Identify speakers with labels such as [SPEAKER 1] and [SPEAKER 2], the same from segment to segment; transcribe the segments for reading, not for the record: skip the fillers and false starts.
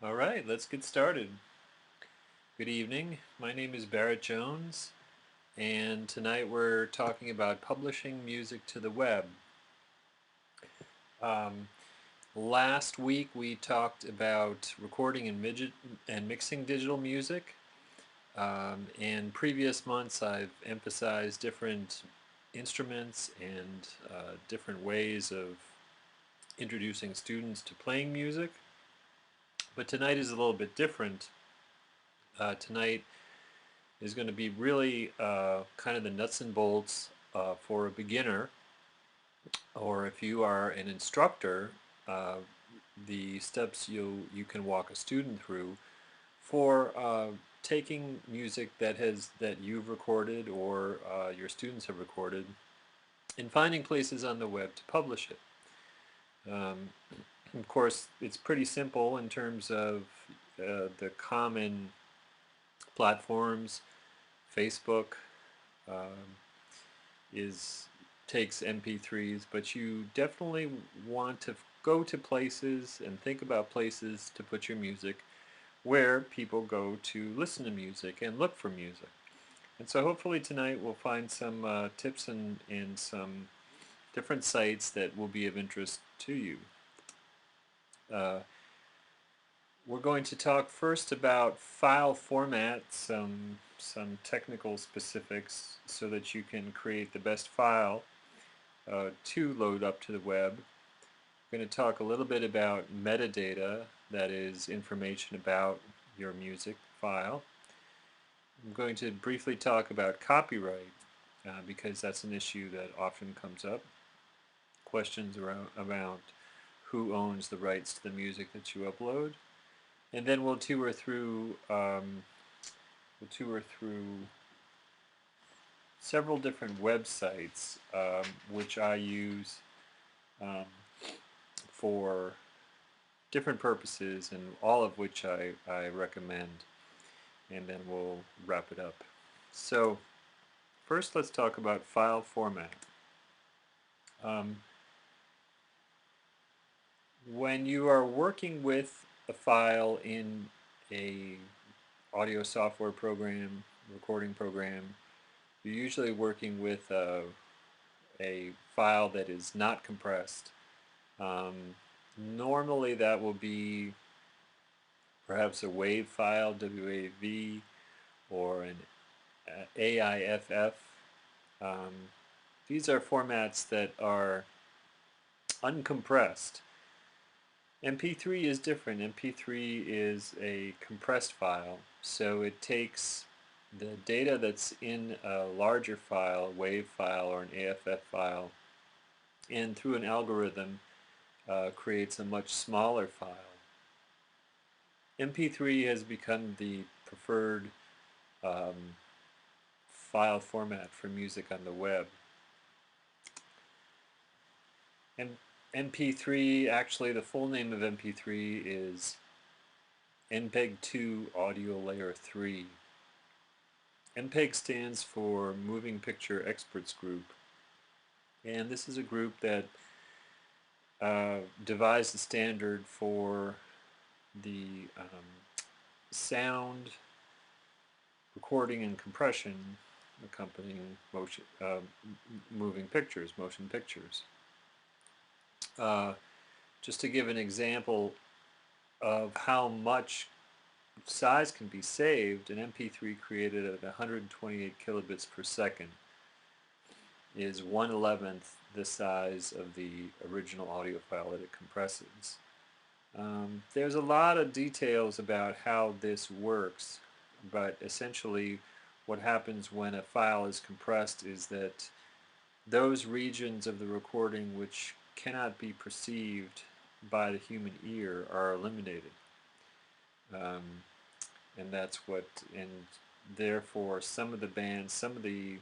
[SPEAKER 1] All right, let's get started. Good evening. My name is Barrett Jones, and tonight we're talking about publishing music to the web. Um, Last week we talked about recording and mixing digital music. In previous months I've emphasized different instruments and different ways of introducing students to playing music. But tonight is a little bit different. Tonight is going to be really kind of the nuts and bolts for a beginner, or if you are an instructor, uh, the steps you can walk a student through for taking music that you've recorded or your students have recorded and finding places on the web to publish it. Um, of course, it's pretty simple in terms of the common platforms. Facebook, um, is takes MP3s, but you definitely want to go to places and think about places to put your music where people go to listen to music and look for music. And so hopefully tonight we'll find some tips and some different sites that will be of interest to you. Uh, we're going to talk first about file format, some technical specifics so that you can create the best file to load up to the web. We're going to talk a little bit about metadata, that is information about your music file. I'm going to briefly talk about copyright because that's an issue that often comes up. Questions about who owns the rights to the music that you upload. And then we'll tour through several different websites which I use um, for different purposes, and all of which I recommend, and then we'll wrap it up. So first let's talk about file format. Um, when you are working with a file in a audio software program, recording program, you're usually working with a file that is not compressed. Um, Normally that will be perhaps a WAV file, WAV, or an AIFF. Um, these are formats that are uncompressed. MP3 is different. MP3 is a compressed file, so it takes the data that's in a larger file, a WAV file or an AFF file, and through an algorithm creates a much smaller file. MP3 has become the preferred um, file format for music on the web. And MP3, actually the full name of MP3 is MPEG-2 Audio Layer 3. MPEG stands for Moving Picture Experts Group, and this is a group that devised the standard for the sound recording and compression accompanying moving pictures, motion pictures. Just to give an example of how much size can be saved, an MP3 created at 128 kilobits per second is 1/11th the size of the original audio file that it compresses. There's a lot of details about how this works, but essentially what happens when a file is compressed is that those regions of the recording which cannot be perceived by the human ear are eliminated. Um, and that's what, and therefore some of the bands, some of the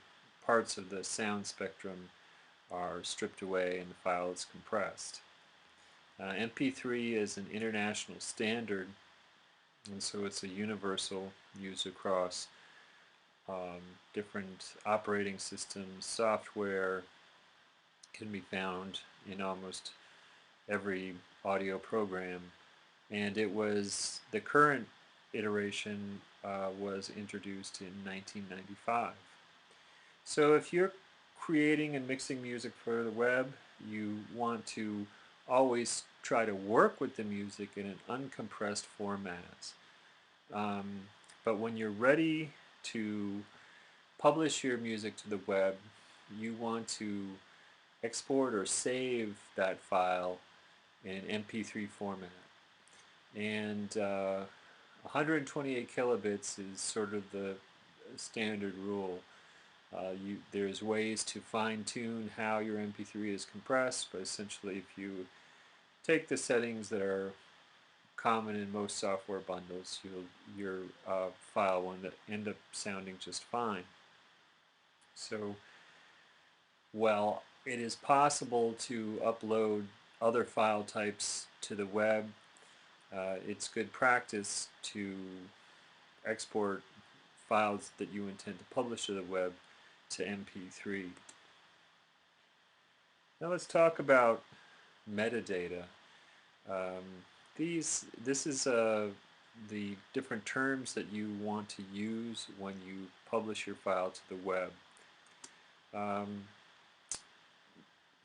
[SPEAKER 1] parts of the sound spectrum are stripped away and the file is compressed. MP3 is an international standard, and so it's a universal use across um, different operating systems. Software can be found in almost every audio program, and it was the current iteration was introduced in 1995. So if you're creating and mixing music for the web, you want to always try to work with the music in an uncompressed format. Um, but when you're ready to publish your music to the web, you want to export or save that file in an MP3 format. And 128 kilobits is sort of the standard rule. There's ways to fine-tune how your MP3 is compressed, but essentially if you take the settings that are common in most software bundles, your file will end up sounding just fine. So, well, it is possible to upload other file types to the web. It's good practice to export files that you intend to publish to the web to MP3. Now let's talk about metadata. Um, this is the different terms that you want to use when you publish your file to the web. Um,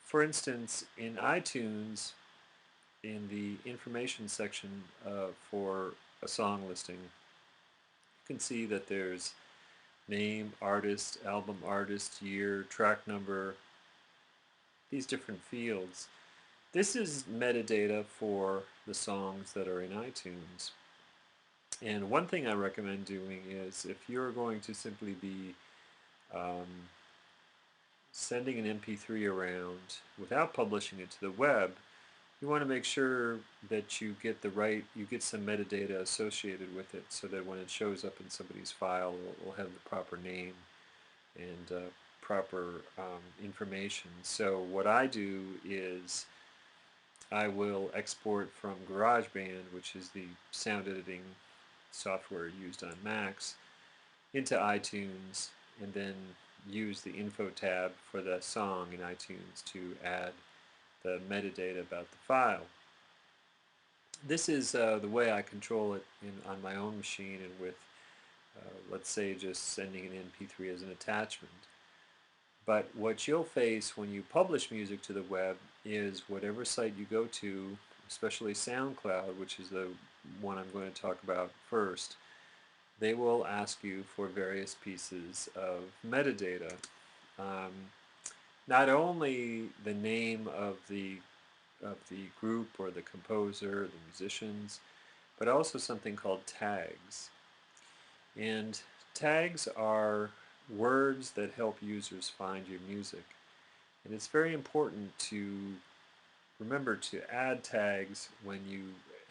[SPEAKER 1] for instance, in iTunes, in the information section for a song listing, you can see that there's name, artist, album artist, year, track number, these different fields. This is metadata for the songs that are in iTunes. And one thing I recommend doing is if you're going to simply be um, sending an MP3 around without publishing it to the web, you want to make sure that you get some metadata associated with it so that when it shows up in somebody's file, it will have the proper name and proper information. So what I do is I will export from GarageBand, which is the sound editing software used on Macs, into iTunes, and then use the info tab for the song in iTunes to add the metadata about the file. This is the way I control it on my own machine and with, let's say, just sending an MP3 as an attachment. But what you'll face when you publish music to the web is whatever site you go to, especially SoundCloud, which is the one I'm going to talk about first, they will ask you for various pieces of metadata. Um, Not only the name of the group or the composer, the musicians, but also something called tags. And tags are words that help users find your music. And it's very important to remember to add tags when you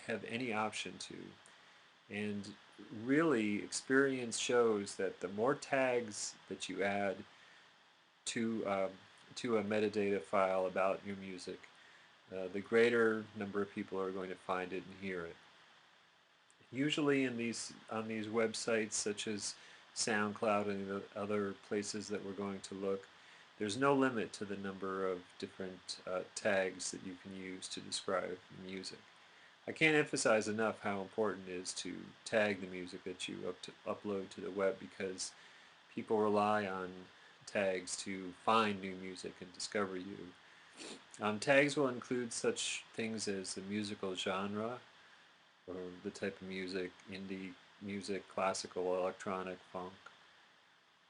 [SPEAKER 1] have any option to. And really, experience shows that the more tags that you add to, to a metadata file about your music, the greater number of people are going to find it and hear it. Usually on these websites such as SoundCloud and the other places that we're going to look, there's no limit to the number of different tags that you can use to describe music. I can't emphasize enough how important it is to tag the music that you upload to the web, because people rely on tags to find new music and discover you. Tags will include such things as the musical genre, or the type of music, indie music, classical, electronic, funk.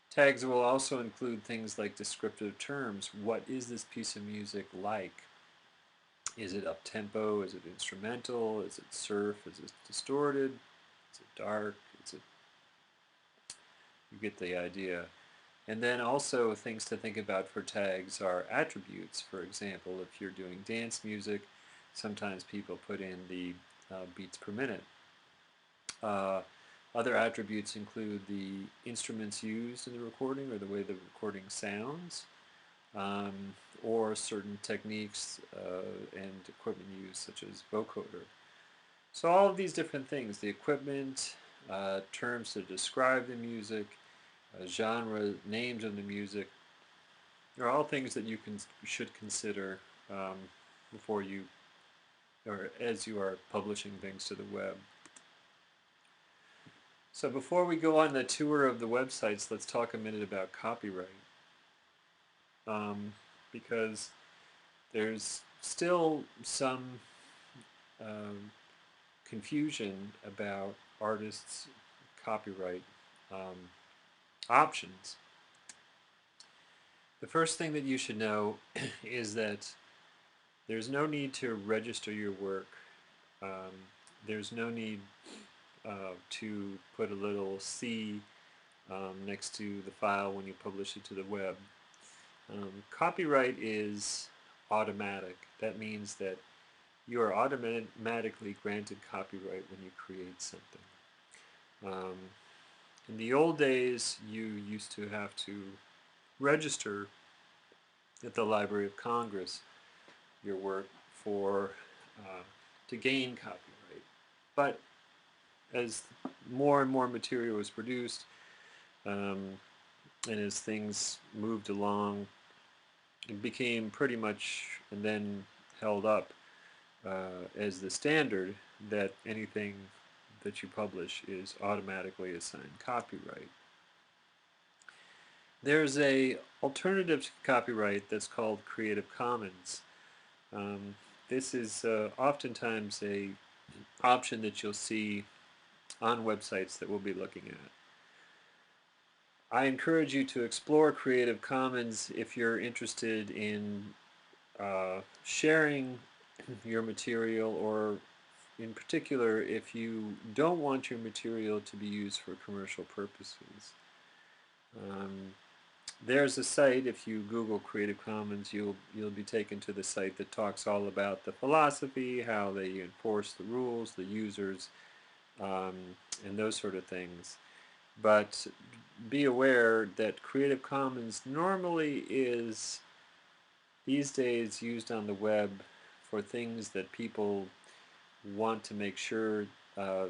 [SPEAKER 1] Tags will also include things like descriptive terms. What is this piece of music like? Is it up-tempo? Is it instrumental? Is it surf? Is it distorted? Is it dark? You get the idea. And then also things to think about for tags are attributes. For example, if you're doing dance music, sometimes people put in the beats per minute. Other attributes include the instruments used in the recording or the way the recording sounds, um, or certain techniques and equipment used such as vocoder. So all of these different things, the equipment, terms to describe the music, genre, names of the music, are all things that you should consider before you or as you are publishing things to the web. So before we go on the tour of the websites, let's talk a minute about copyright. Because there's still some um, confusion about artists' copyright um, options. The first thing that you should know is that there's no need to register your work. Um, there's no need to put a little C next to the file when you publish it to the web. Copyright is automatic. That means that you are automatically granted copyright when you create something. Um, in the old days, you used to have to register at the Library of Congress your work for to gain copyright. But as more and more material was produced, um, and as things moved along, it became pretty much and then held up as the standard that anything that you publish is automatically assigned copyright. There's a alternative to copyright that's called Creative Commons. Um, this is oftentimes a option that you'll see on websites that we'll be looking at. I encourage you to explore Creative Commons if you're interested in sharing your material, or in particular if you don't want your material to be used for commercial purposes. Um, there's a site, if you Google Creative Commons, you'll be taken to the site that talks all about the philosophy, how they enforce the rules, the users, um, and those sort of things. But be aware that Creative Commons normally is these days used on the web for things that people want to make sure uh,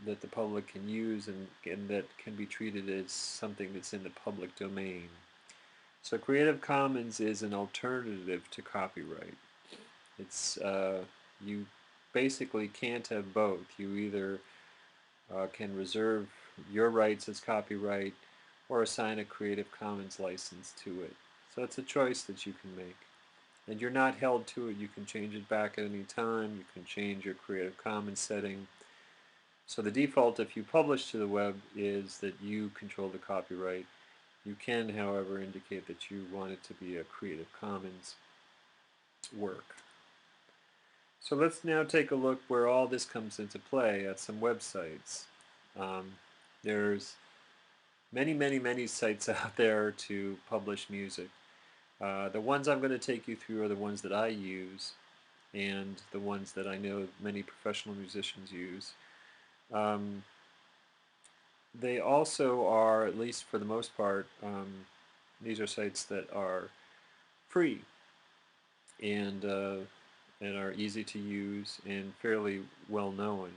[SPEAKER 1] that the public can use, and that can be treated as something that's in the public domain. So Creative Commons is an alternative to copyright. It's you basically can't have both. You either can reserve your rights as copyright or assign a Creative Commons license to it. So it's a choice that you can make. And you're not held to it. You can change it back at any time. You can change your Creative Commons setting. So the default, if you publish to the web, is that you control the copyright. You can, however, indicate that you want it to be a Creative Commons work. So let's now take a look where all this comes into play at some websites. There's many sites out there to publish music. The ones I'm going to take you through are the ones that I use, and the ones that I know many professional musicians use. They also are, at least for the most part, these are sites that are free and are easy to use and fairly well known.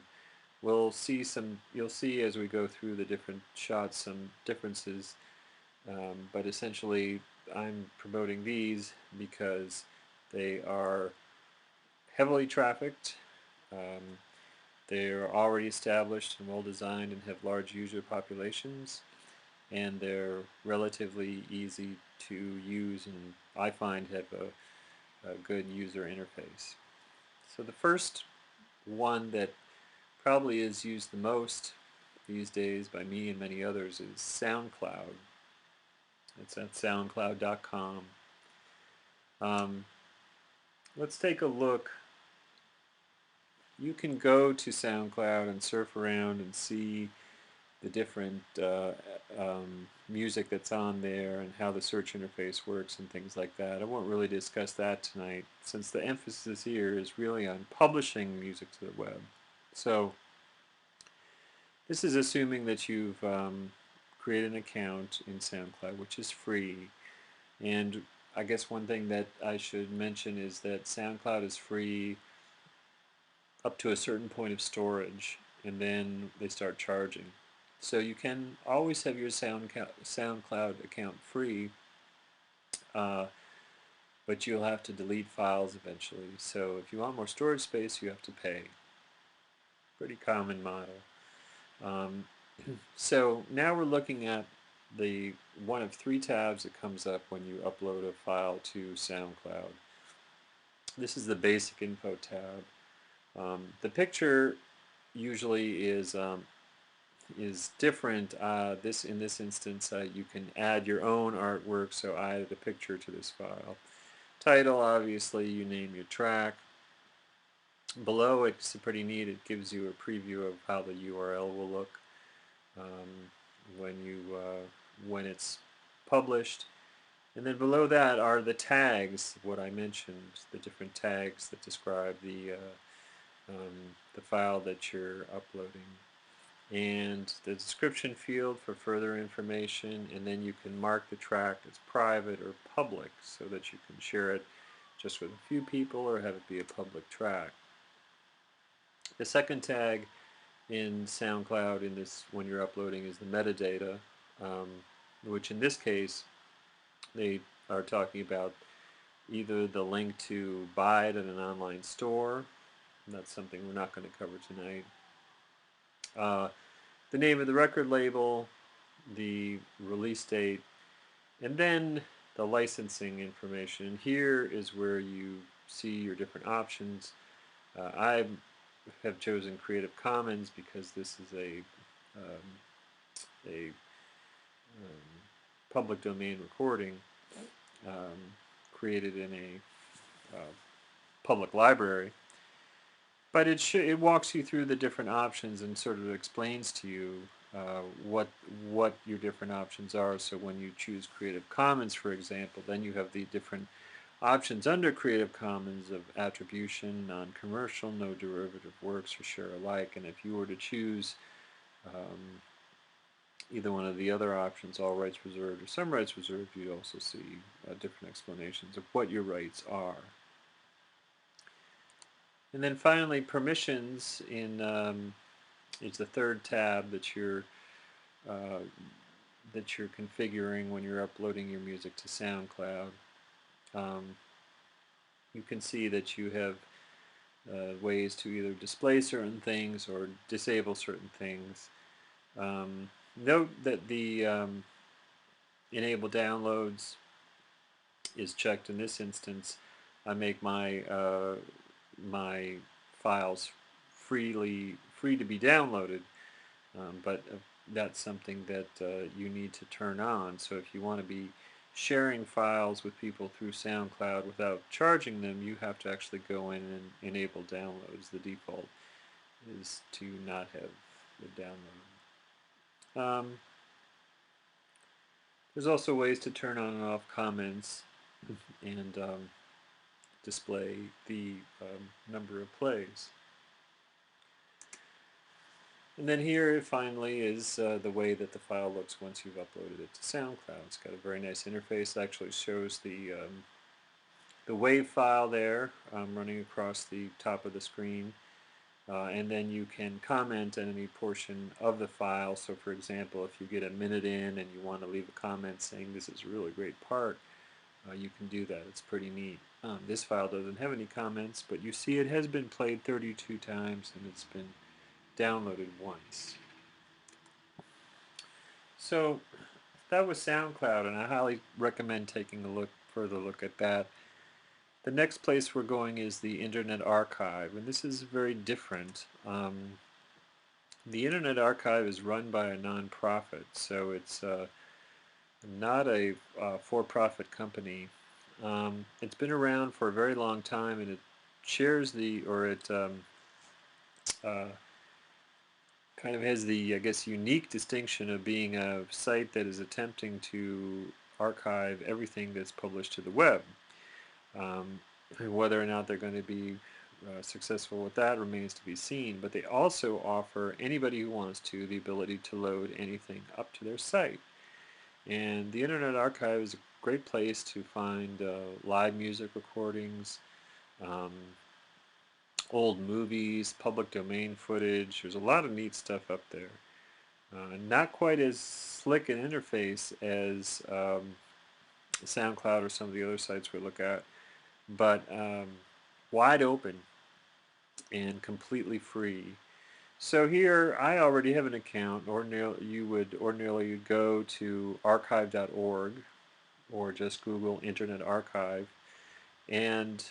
[SPEAKER 1] You'll see as we go through the different shots some differences, but essentially I'm promoting these because they are heavily trafficked. Um, they're already established and well designed and have large user populations, and they're relatively easy to use, and I find have a good user interface. So the first one that probably is used the most these days by me and many others is SoundCloud. It's at soundcloud.com. Um, let's take a look. You can go to SoundCloud and surf around and see the different music that's on there and how the search interface works and things like that. I won't really discuss that tonight, since the emphasis here is really on publishing music to the web. So this is assuming that you've created an account in SoundCloud, which is free. And I guess one thing that I should mention is that SoundCloud is free up to a certain point of storage, and then they start charging. So you can always have your SoundCloud account free, uh, but you'll have to delete files eventually. So if you want more storage space, you have to pay. Pretty common model. Um, so now we're looking at the one of three tabs that comes up when you upload a file to SoundCloud. This is the basic info tab. The picture usually is different. In this instance, you can add your own artwork. So I added a picture to this file. Title, obviously, you name your track. Below, it's pretty neat. It gives you a preview of how the URL will look um, when it's published. And then below that are the tags, what I mentioned, the different tags that describe the file that you're uploading. And the description field for further information, and then you can mark the track as private or public so that you can share it just with a few people or have it be a public track. The second tag in SoundCloud when you're uploading is the metadata, um, which in this case they are talking about either the link to buy it at an online store. That's something we're not going to cover tonight. The name of the record label, the release date, and then the licensing information. Here is where you see your different options. I have chosen Creative Commons because this is a public domain recording created in a public library. But it walks you through the different options and sort of explains to you what your different options are. So when you choose Creative Commons, for example, then you have the different options under Creative Commons of attribution, non-commercial, no derivative works, or share alike. And if you were to choose either one of the other options, all rights reserved or some rights reserved, you'd also see different explanations of what your rights are. And then finally, permissions is the third tab uh, that you're configuring when you're uploading your music to SoundCloud. You can see that you have ways to either display certain things or disable certain things. Note that the enable downloads is checked in this instance. I make my files free to be downloaded, but that's something that you need to turn on. So if you want to be sharing files with people through SoundCloud without charging them, you have to actually go in and enable downloads. The default is to not have the download. There's also ways to turn on and off comments and display the number of plays. And then here finally is the way that the file looks once you've uploaded it to SoundCloud. It's got a very nice interface. It actually shows the WAV file there running across the top of the screen. And then you can comment on any portion of the file. So for example, if you get a minute in and you want to leave a comment saying this is a really great part, you can do that. It's pretty neat. This file doesn't have any comments, but you see it has been played 32 times and it's been downloaded once. So that was SoundCloud, and I highly recommend taking a further look at that. The next place we're going is the Internet Archive, and this is very different. The Internet Archive is run by a non-profit, so it's not a for-profit company. It's been around for a very long time, and it shares kind of has the, I guess, unique distinction of being a site that is attempting to archive everything that's published to the web. And whether or not they're going to be successful with that remains to be seen, but they also offer anybody who wants to the ability to load anything up to their site. And the Internet Archive is a great place to find live music recordings, old movies, public domain footage. There's a lot of neat stuff up there. Not quite as slick an interface as SoundCloud or some of the other sites we look at, but wide open and completely free. So here I already have an account. Ordinarily, you would ordinarily go to archive.org or just Google Internet Archive and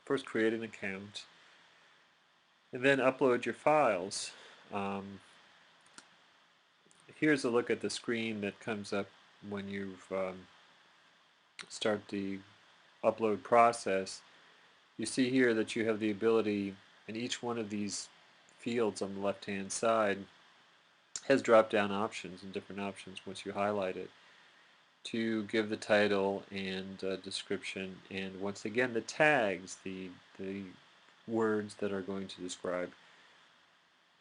[SPEAKER 1] first create an account and then upload your files. Um, Here's a look at the screen that comes up when you start the upload process. You see here that you have the ability in each one of these fields on the left hand side has drop down options and different options once you highlight it to give the title and description, and once again the tags, the words that are going to describe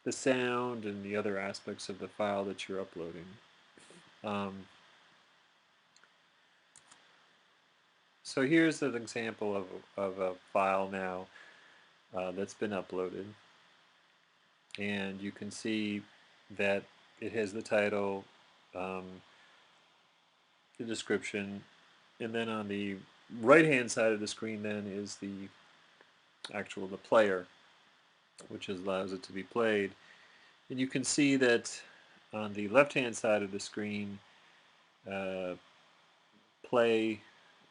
[SPEAKER 1] the sound and the other aspects of the file that you're uploading. Um, so here's an example of a file now that's been uploaded, and you can see that it has the title, um, the description, and then on the right hand side of the screen then is the player, which allows it to be played. And you can see that on the left hand side of the screen, uh, play,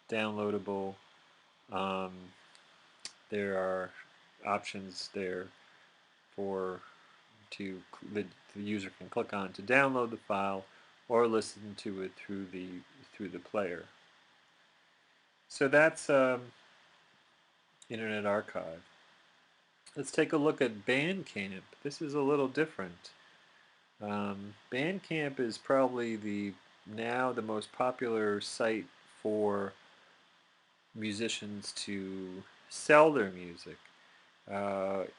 [SPEAKER 1] downloadable, um, there are options there for the user can click on to download the file or listen to it through the player. So that's Internet Archive. Let's take a look at Bandcamp. This is a little different. Bandcamp is probably now the most popular site for musicians to sell their music.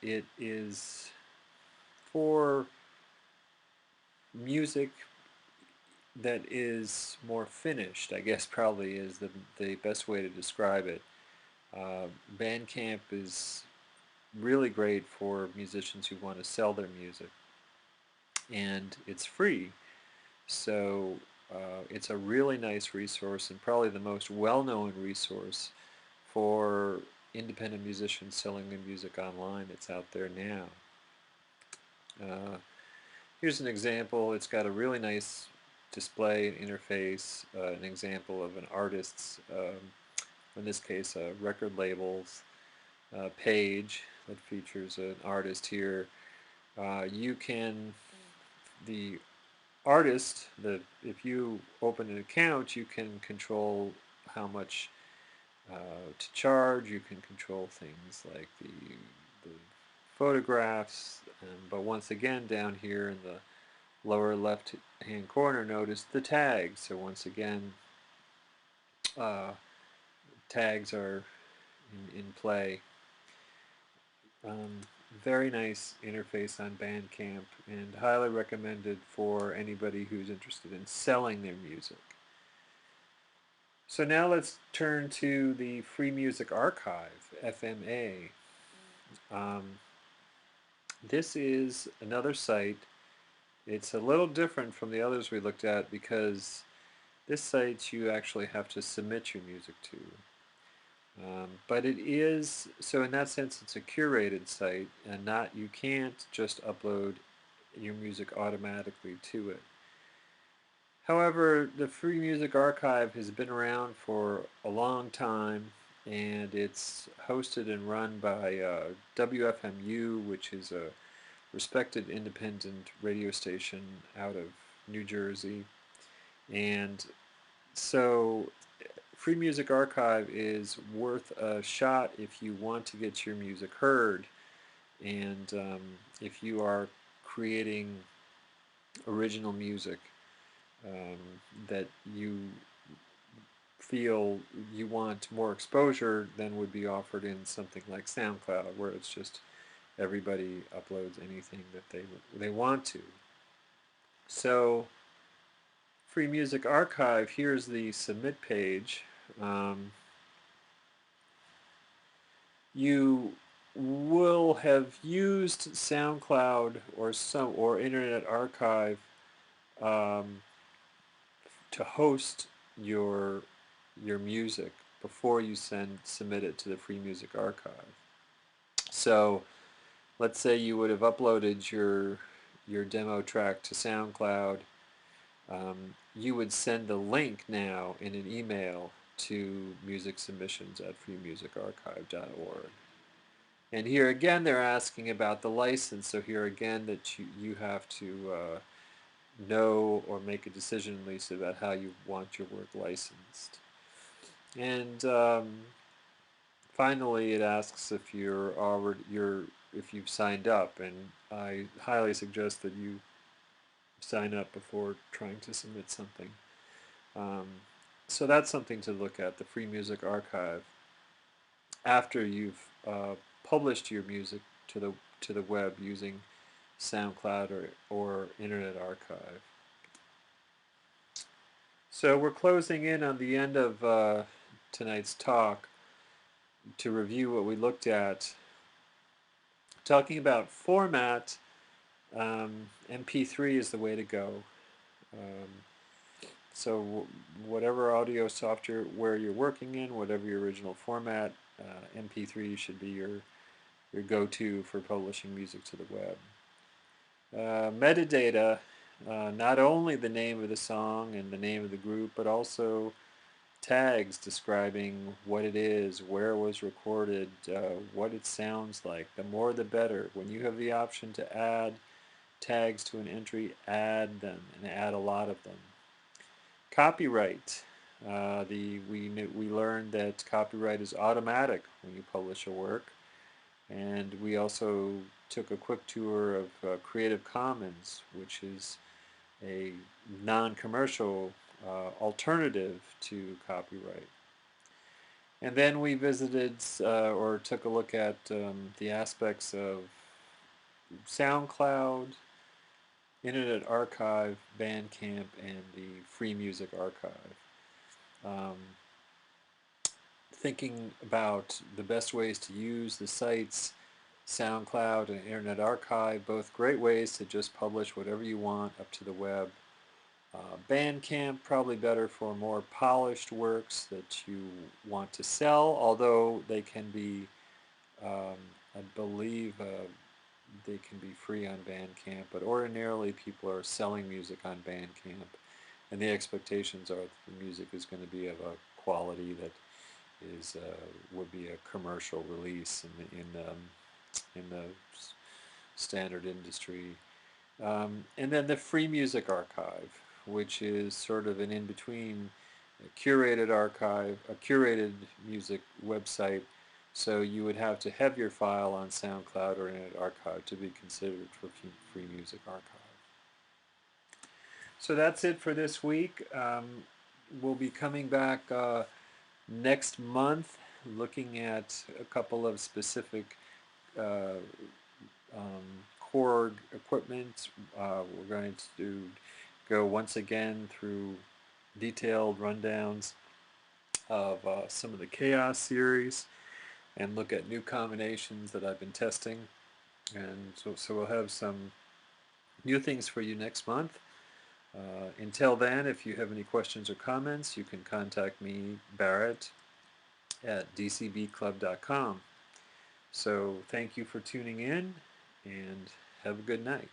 [SPEAKER 1] It is for music that is more finished, I guess probably is the best way to describe it. Bandcamp is really great for musicians who want to sell their music, and it's free. So it's a really nice resource and probably the most well-known resource for independent musicians selling their music online that's out there now. Here's an example. It's got a really nice display interface, an example of an artist's, in this case, a record label's page that features an artist here. You can, the artist, if you open an account, you can control how much to charge. You can control things like the photographs, but once again down here in the lower left hand corner, notice the tags. So once again, uh, tags are in play. Very nice interface on Bandcamp, and highly recommended for anybody who's interested in selling their music. So now let's turn to the Free Music Archive, FMA. This is another site. It's a little different from the others we looked at because this site you actually have to submit your music to. But it is, so in that sense, it's a curated site, and not, you can't just upload your music automatically to it. However, the Free Music Archive has been around for a long time, and it's hosted and run by WFMU, which is a respected independent radio station out of New Jersey. And so Free Music Archive is worth a shot if you want to get your music heard, and if you are creating original music that you feel you want more exposure than would be offered in something like SoundCloud, where it's just everybody uploads anything that they want to. So Free Music Archive, here's the submit page. You will have used SoundCloud or Internet Archive um, to host your music. before you submit it to the Free Music Archive. So let's say you would have uploaded your demo track to SoundCloud. You would send the link now in an email to musicsubmissions@freemusicarchive.org. And here again they're asking about the license, so here again that you have to know or make a decision, Lisa, about how you want your work licensed. And finally, it asks if if you've signed up, and I highly suggest that you sign up before trying to submit something. So that's something to look at, the Free Music Archive. After you've published your music to the web using SoundCloud or Internet Archive. So we're closing in on the end of tonight's talk. To review what we looked at, talking about format, MP3 is the way to go. So whatever audio software where you're working in, whatever your original format, MP3 should be your go-to for publishing music to the web. Metadata, not only the name of the song and the name of the group, but also tags describing what it is, where it was recorded, what it sounds like. The more the better. When you have the option to add tags to an entry, add them, and add a lot of them. Copyright. We learned that copyright is automatic when you publish a work, and we also took a quick tour of Creative Commons, which is a non-commercial alternative to copyright. And then we visited or took a look at the aspects of SoundCloud, Internet Archive, Bandcamp, and the Free Music Archive. Thinking about the best ways to use the sites, SoundCloud and Internet Archive, both great ways to just publish whatever you want up to the web. Bandcamp, probably better for more polished works that you want to sell, although they can be, I believe, they can be free on Bandcamp, but ordinarily people are selling music on Bandcamp, and the expectations are that the music is going to be of a quality that is would be a commercial release in the standard industry. And then the Free Music Archive, which is sort of an in-between curated archive, a curated music website. So you would have to have your file on SoundCloud or Internet Archive to be considered for Free Music Archive. So that's it for this week. We'll be coming back next month, looking at a couple of specific core equipment. We're going to go once again through detailed rundowns of some of the Chaos series and look at new combinations that I've been testing. And so we'll have some new things for you next month. Until then, if you have any questions or comments, you can contact me, Barrett, at dcbclub.com. So thank you for tuning in, and have a good night.